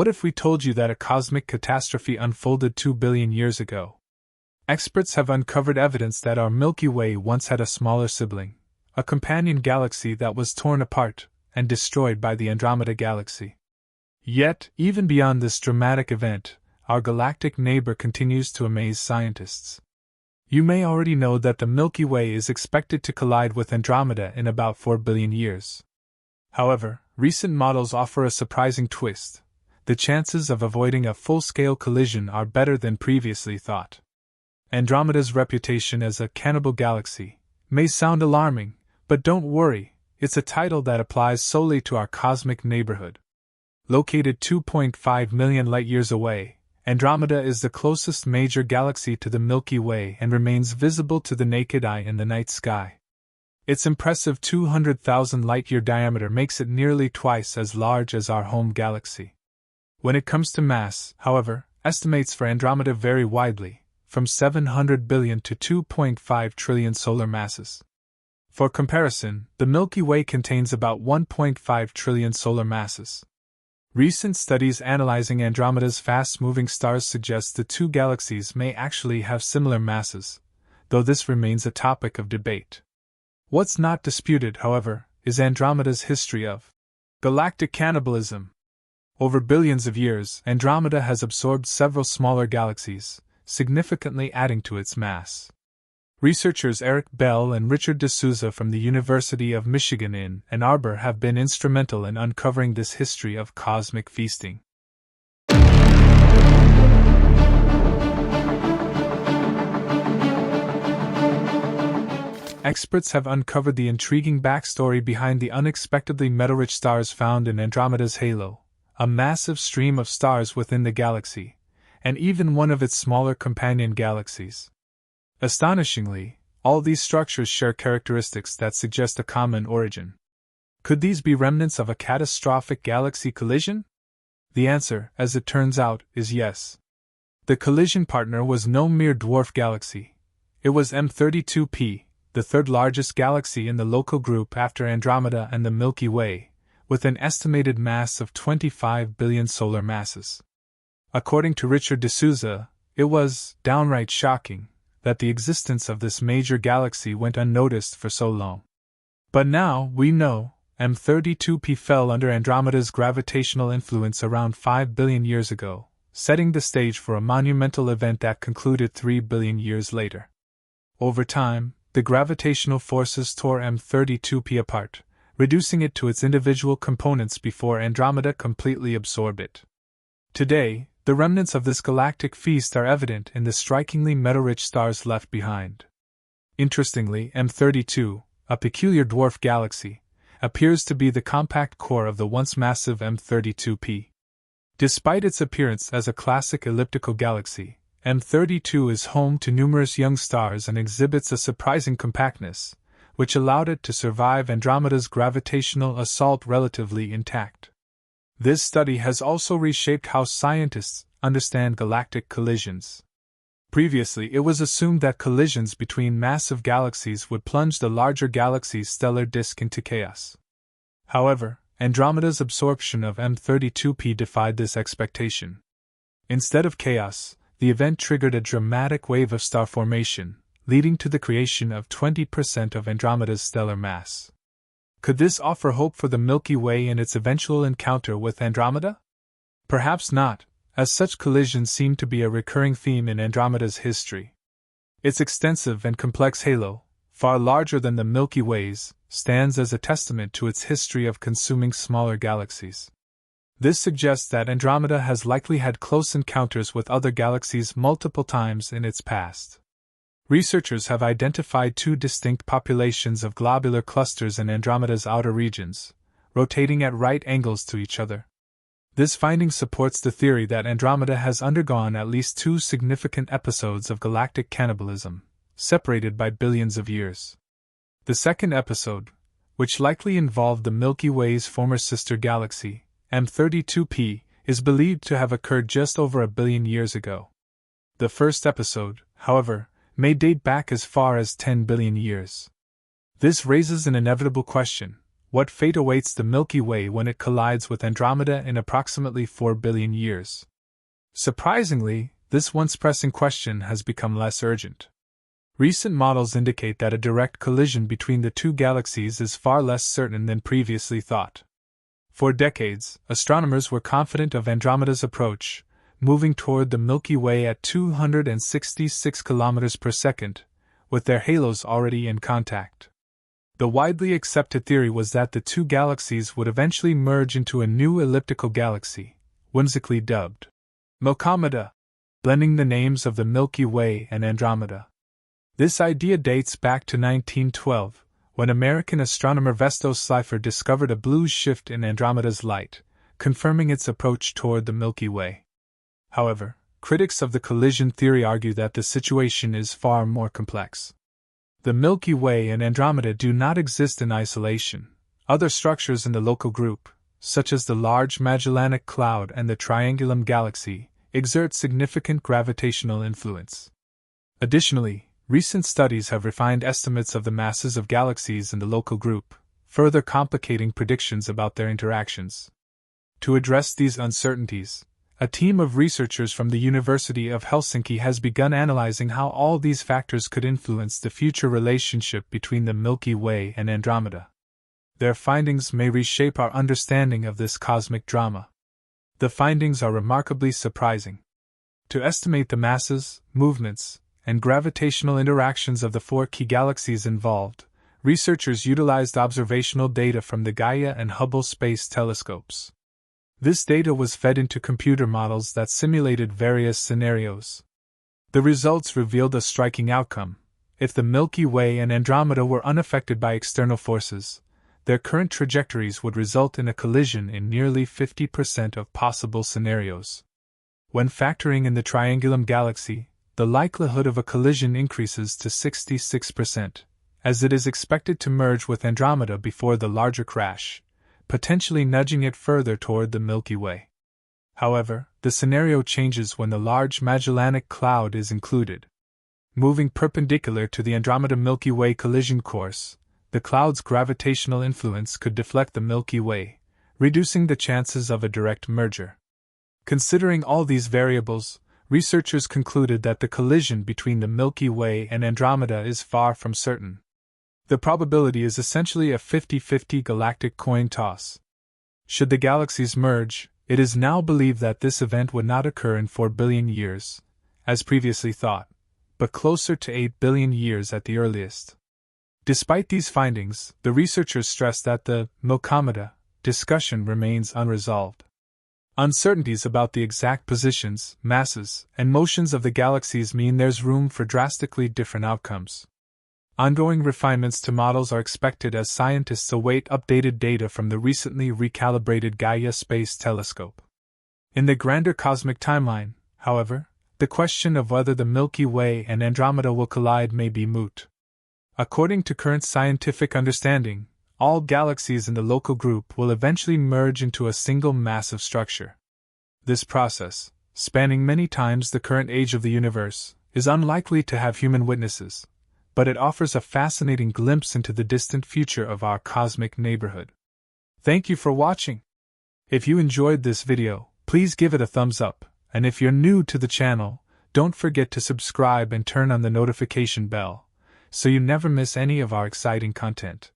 What if we told you that a cosmic catastrophe unfolded 2 billion years ago? Experts have uncovered evidence that our Milky Way once had a smaller sibling, a companion galaxy that was torn apart and destroyed by the Andromeda galaxy. Yet, even beyond this dramatic event, our galactic neighbor continues to amaze scientists. You may already know that the Milky Way is expected to collide with Andromeda in about 4 billion years. However, recent models offer a surprising twist. The chances of avoiding a full-scale collision are better than previously thought. Andromeda's reputation as a cannibal galaxy may sound alarming, but don't worry, it's a title that applies solely to our cosmic neighborhood. Located 2.5 million light-years away, Andromeda is the closest major galaxy to the Milky Way and remains visible to the naked eye in the night sky. Its impressive 200,000 light-year diameter makes it nearly twice as large as our home galaxy. When it comes to mass, however, estimates for Andromeda vary widely, from 700 billion to 2.5 trillion solar masses. For comparison, the Milky Way contains about 1.5 trillion solar masses. Recent studies analyzing Andromeda's fast-moving stars suggest the two galaxies may actually have similar masses, though this remains a topic of debate. What's not disputed, however, is Andromeda's history of galactic cannibalism. Over billions of years, Andromeda has absorbed several smaller galaxies, significantly adding to its mass. Researchers Eric Bell and Richard D'Souza from the University of Michigan in Ann Arbor have been instrumental in uncovering this history of cosmic feasting. Experts have uncovered the intriguing backstory behind the unexpectedly metal-rich stars found in Andromeda's halo, a massive stream of stars within the galaxy, and even one of its smaller companion galaxies. Astonishingly, all these structures share characteristics that suggest a common origin. Could these be remnants of a catastrophic galaxy collision? The answer, as it turns out, is yes. The collision partner was no mere dwarf galaxy. It was M32P, the third largest galaxy in the local group after Andromeda and the Milky Way, with an estimated mass of 25 billion solar masses. According to Richard D'Souza, it was downright shocking that the existence of this major galaxy went unnoticed for so long. But now, we know, M32P fell under Andromeda's gravitational influence around 5 billion years ago, setting the stage for a monumental event that concluded 3 billion years later. Over time, the gravitational forces tore M32P apart, reducing it to its individual components before Andromeda completely absorbed it. Today, the remnants of this galactic feast are evident in the strikingly metal-rich stars left behind. Interestingly, M32, a peculiar dwarf galaxy, appears to be the compact core of the once massive M32P. Despite its appearance as a classic elliptical galaxy, M32 is home to numerous young stars and exhibits a surprising compactness, which allowed it to survive Andromeda's gravitational assault relatively intact. This study has also reshaped how scientists understand galactic collisions. Previously, it was assumed that collisions between massive galaxies would plunge the larger galaxy's stellar disk into chaos. However, Andromeda's absorption of M32P defied this expectation. Instead of chaos, the event triggered a dramatic wave of star formation, leading to the creation of 20% of Andromeda's stellar mass. Could this offer hope for the Milky Way in its eventual encounter with Andromeda? Perhaps not, as such collisions seem to be a recurring theme in Andromeda's history. Its extensive and complex halo, far larger than the Milky Way's, stands as a testament to its history of consuming smaller galaxies. This suggests that Andromeda has likely had close encounters with other galaxies multiple times in its past. Researchers have identified two distinct populations of globular clusters in Andromeda's outer regions, rotating at right angles to each other. This finding supports the theory that Andromeda has undergone at least two significant episodes of galactic cannibalism, separated by billions of years. The second episode, which likely involved the Milky Way's former sister galaxy, M32P, is believed to have occurred just over a billion years ago. The first episode, however, may date back as far as 10 billion years. This raises an inevitable question: What fate awaits the Milky Way when it collides with Andromeda in approximately 4 billion years? Surprisingly, this once pressing question has become less urgent. Recent models indicate that a direct collision between the two galaxies is far less certain than previously thought. For decades, astronomers were confident of Andromeda's approach, moving toward the Milky Way at 266 km per second, with their halos already in contact. The widely accepted theory was that the two galaxies would eventually merge into a new elliptical galaxy, whimsically dubbed Milkomeda, blending the names of the Milky Way and Andromeda. This idea dates back to 1912, when American astronomer Vestos Slipher discovered a blue shift in Andromeda's light, confirming its approach toward the Milky Way. However, critics of the collision theory argue that the situation is far more complex. The Milky Way and Andromeda do not exist in isolation. Other structures in the local group, such as the Large Magellanic Cloud and the Triangulum Galaxy, exert significant gravitational influence. Additionally, recent studies have refined estimates of the masses of galaxies in the local group, further complicating predictions about their interactions. To address these uncertainties, a team of researchers from the University of Helsinki has begun analyzing how all these factors could influence the future relationship between the Milky Way and Andromeda. Their findings may reshape our understanding of this cosmic drama. The findings are remarkably surprising. To estimate the masses, movements, and gravitational interactions of the 4 key galaxies involved, researchers utilized observational data from the Gaia and Hubble space telescopes. This data was fed into computer models that simulated various scenarios. The results revealed a striking outcome. If the Milky Way and Andromeda were unaffected by external forces, their current trajectories would result in a collision in nearly 50% of possible scenarios. When factoring in the Triangulum Galaxy, the likelihood of a collision increases to 66%, as it is expected to merge with Andromeda before the larger crash, potentially nudging it further toward the Milky Way. However, the scenario changes when the Large Magellanic Cloud is included. Moving perpendicular to the Andromeda-Milky Way collision course, the cloud's gravitational influence could deflect the Milky Way, reducing the chances of a direct merger. Considering all these variables, researchers concluded that the collision between the Milky Way and Andromeda is far from certain. The probability is essentially a 50-50 galactic coin toss. Should the galaxies merge, it is now believed that this event would not occur in 4 billion years, as previously thought, but closer to 8 billion years at the earliest. Despite these findings, the researchers stress that the Milkomeda discussion remains unresolved. Uncertainties about the exact positions, masses, and motions of the galaxies mean there's room for drastically different outcomes. Ongoing refinements to models are expected as scientists await updated data from the recently recalibrated Gaia Space Telescope. In the grander cosmic timeline, however, the question of whether the Milky Way and Andromeda will collide may be moot. According to current scientific understanding, all galaxies in the local group will eventually merge into a single massive structure. This process, spanning many times the current age of the universe, is unlikely to have human witnesses, but it offers a fascinating glimpse into the distant future of our cosmic neighborhood. Thank you for watching. If you enjoyed this video, please give it a thumbs up, and if you're new to the channel, don't forget to subscribe and turn on the notification bell, so you never miss any of our exciting content.